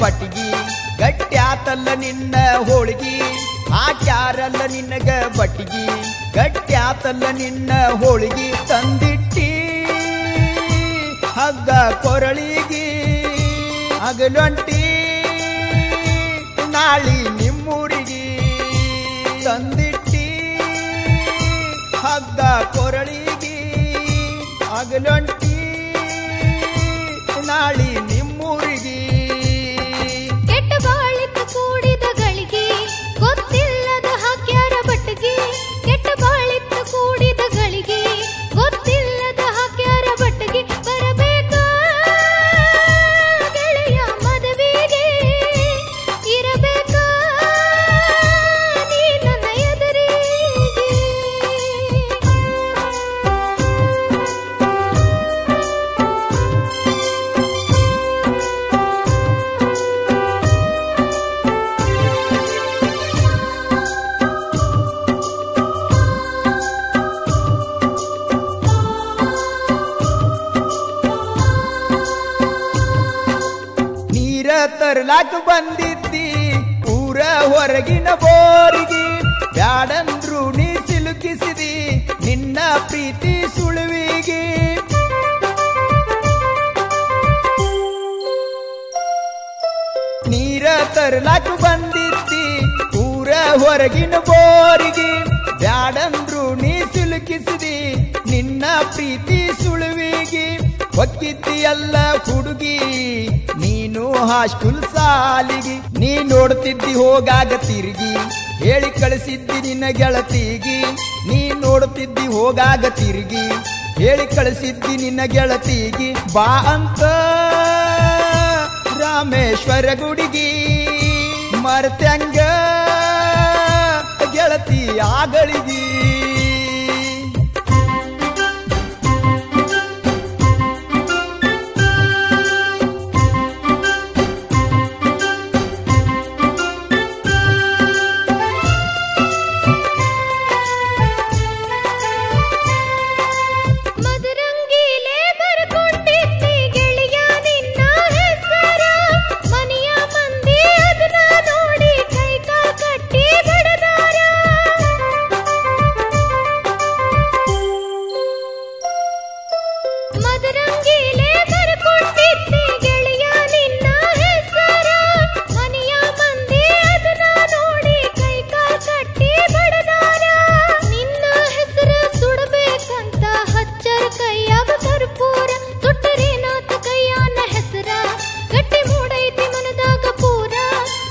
ಬಟ್ಟಿಗಿ ಗಟ್ಟ್ಯಾತಲ್ಲ ನಿನ್ನ ಹೋಳಿಗಿ ಹಾಕ್ಯಾರಲ್ಲ ನಿನ್ನಗ ಬಟ್ಟಿಗಿ ಗಟ್ಟ್ಯಾತಲ್ಲ ನಿನ್ನ ಹೋಳಿಗಿ ತಂದಿಟ್ಟಿ ಹಗ್ಗ ಕೊರಳಿಗಿ ಹಗಲೊಂಟಿ ನಾಳಿ ನಿಮ್ಮೂರಿಗಿ ತಂದಿಟ್ಟಿ ಹಗ್ಗ ಕೊರಳಿಗಿ ಹಗಲೊಂಟಿ ನಾಳಿ ನಿಮ್ಮೂರಿಗಿ ಕೆಟ್ಟ ಬಾಳಿತ್ತು ಕೂಡಿದ ಗಳಿಗೆ ಗೊತ್ತಿಲ್ಲದ ಹಾಕ್ಯಾರ ಬಟ್ಟಿಗೆ ಕೆಟ್ಟ ಬಾಳಿತ್ತು ಕೂಡಿದ ಗಳಿಗೆ ಗೊತ್ತಿಲ್ಲದ ಹಾಕ್ಯಾರ ಬಟ್ಟಿಗೆ ಬರಬೇಕ ಗೆಳೆಯ ಮದುವೆಗೆ ಇರಬೇಕ ನೀ ನನ್ನ ಎದುರಿಗೆ ನೀರ ತರ್ಲಾಕ ಬಂದಿದ್ದಿ ಊರ ಹೊರಗಿನ ಬೋರಿಗೆ ಬ್ಯಾಡಂದ್ರು ನೀ ಸಿಲುಕಿಸಿದಿ ನಿನ್ನ ಪ್ರೀತಿ ಸುಳುವಿಗೆ ನೀರ ತರ್ಲಾಕ ಬಂದಿದ್ದಿ ಊರ ಹೊರಗಿನ ಬೋರಿಗೆ ಬ್ಯಾಡಂದ್ರು ನೀ ಸಿಲುಕಿಸಿದಿ ನಿನ್ನ ಪ್ರೀತಿ ಸುಳುವಿಗೆ ಹೊಕ್ಕಿದ್ದಿಯಲ್ಲ ಹುಡುಗಿ ನೀನು ಹಾಸ್ಕೂಲ್ ಸಾಲಿಗಿ ನೀ ನೋಡ್ತಿದ್ದಿ ಹೋಗಾಗ ತಿರುಗಿ ಹೇಳಿ ಕಳಿಸಿದ್ದಿ ನಿನ್ನ ಗೆಳತಿಗಿ ನೀ ನೋಡ್ತಿದ್ದಿ ಹೋಗಾಗ ತಿರುಗಿ ಹೇಳಿ ಕಳಿಸಿದ್ದಿ ನಿನ್ನ ಗೆಳತಿಗಿ ಬಾ ಅಂತ ರಾಮೇಶ್ವರ ಗುಡಿಗಿ ಮರ್ತಂಗ ಗೆಳತಿ ಆಗಳಿಗಿ ಮದರಂಗಿಲೆ ಬರ್ಕೊಂಡಿದ್ದಿ ಗೆಳೆಯ ನಿನ್ನ ಹೆಸರ ಮನೆಯ ಮಂದಿ ಅದನ್ನ ನೋಡಿ ಕೈ ಕಾಲ್ ಕಟ್ಟಿ ಬಡದಾರ ಮದರಂಗಿಲೆ ಬರ್ಕೊಂಡಿದ್ದಿ ಗೆಳೆಯ ನಿನ್ನ ಹೆಸರ ಮನೆಯ ಮಂದಿ ಅದನ್ನ ನೋಡಿ ಕೈ ಕಾಲ್ ಕಟ್ಟಿ ಬಡದಾರ ನಿನ್ನ ಹೆಸರ ಸುಡಬೇಕಂತ ಹಚ್ಚರ ಕೈಯಾಗ ಕರ್ಪೂರ ತೊಟ್ಟರೇನಾಥ ಕೈಯಾನ ಹೆಸರ ಗಟ್ಟಿ ಮೂಡೈತಿ ಮನದಾಗ ಪೂರ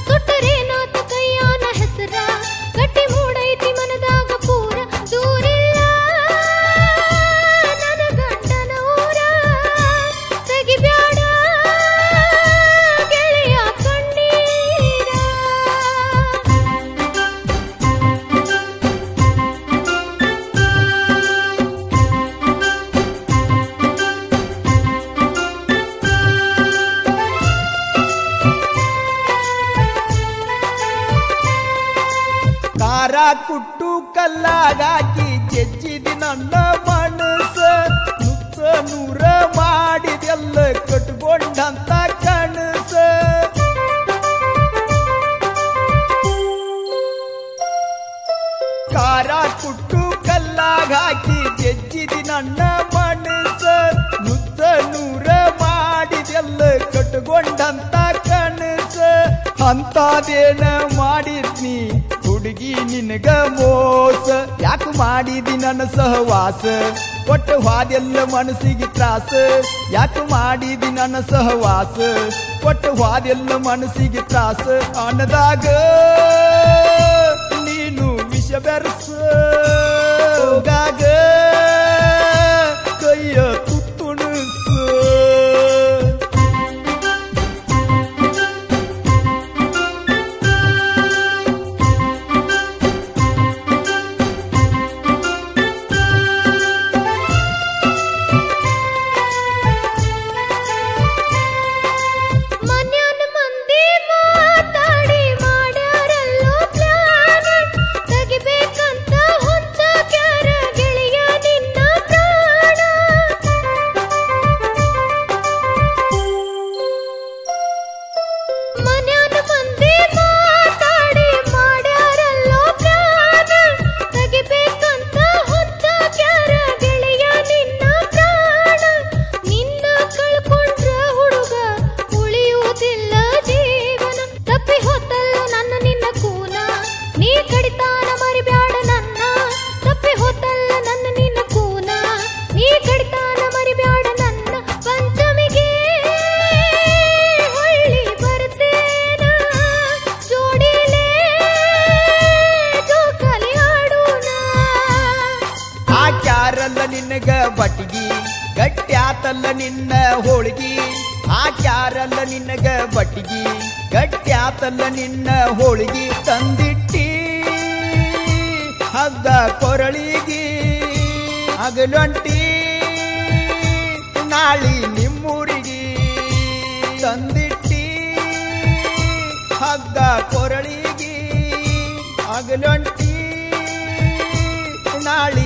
ತೊಟ್ಟರೇನಾಥ ಕೈಯಾನ ಹೆಸರ ಗಟ್ಟಿ ಮೂಡೈತಿ ಮನದಾಗ ಪೂರ ದೂರಿಲ್ಲ ನನ್ನ ಗಂಡನ ಊರ ತೆಗಿಬ್ಯಾಡ ಗೆಳೆಯ ಕಣ್ಣೀರ ಕಾರ ಕುಟ್ಟು ಕಲ್ಲಾಗಾಕಿ ಜಜ್ಜಿದಿ ನನ್ನ ಮನಸ್ಸ ನುಚ್ಚ ನೂರ ಮಾಡಿದೆಲ್ಲ ಕಟ್ಕೊಂಡಂತ ಕನಸ ಕಾರ ಕುಟ್ಟು ಕಲ್ಲಾಗಾಕಿ ಜಜ್ಜಿದಿ ನನ್ನ ಮನಸ್ಸ ನುಚ್ಚ ನೂರ ಮಾಡಿದೆಲ್ಲ ಕಟ್ಕೊಂಡಂತ ಕನಸ ಅಂತದೇನ ಮಾಡಿದ್ನಿ ಹುಡುಗಿ ನಿನಗ ಮೋಸ ಯಾಕ ಮಾಡಿದಿ ನನ್ನ ಸಹವಾಸ ಕೊಟ್ಟು ಹಾದೆಲ್ಲ ಮನಸ್ಸಿಗೆ ತ್ರಾಸ ಯಾಕ ಮಾಡಿದಿ ನನ್ನ ಸಹವಾಸ ಕೊಟ್ಟು ಹಾದೆಲ್ಲ ಮನಸ್ಸಿಗೆ ತ್ರಾಸ ಅನ್ನದಾಗ ನೀನು ವಿಷ ಬೆರಸ ಹೋಗಾಗ ಕೈಯ ತುತ್ತುಣಸ ಮನ್ಯಾನ ಮಂದಿ ಮಾತಾಡಿ ಮಾಡ್ಯಾರಲ್ಲೋ ಕಡಿತಾನ ಮರಿಬ್ಯಾಡ ನನ್ನ ತಪ್ಪಿ ಹೋತಲ್ಲ ನನ್ನ ನಿನ್ನ ಕೂನ ನೀ ಕಡಿತಾನ ಮರಿಬ್ಯಾಡ ನನ್ನ ಪಂಚಮಿಗೆ ಹೊಳ್ಳಿ ಬರ್ತೇನ ಜೋಡಿಲೇ ಜೋಕಾಲಿ ಆಡೋಣ ಆಕ್ಯಾರಲ್ಲ ನಿನ್ನಗ ಬಟ್ಟಿಗಿ ಗಟ್ಟ್ಯಾತಲ್ಲ ನಿನ್ನ ಹೋಳಿಗಿ ಆಕ್ಯಾರಲ್ಲ ನಿನ್ನಗ ಬಟ್ಟಿಗಿ ಗಟ್ಟ್ಯಾತಲ್ಲ ನಿನ್ನ ಹೋಳಿಗಿ ತಂದಿಟ್ಟಿ ಹಗ್ಗ ಕೊರಳಿಗಿ ಹಗಲೊಂಟಿ ನಾಳಿ ನಿಮ್ಮೂರಿಗಿ ತಂದಿಟ್ಟಿ ಹಗ್ಗ ಕೊರಳಿಗಿ ಹಗಲೊಂಟಿ ನಾಳಿ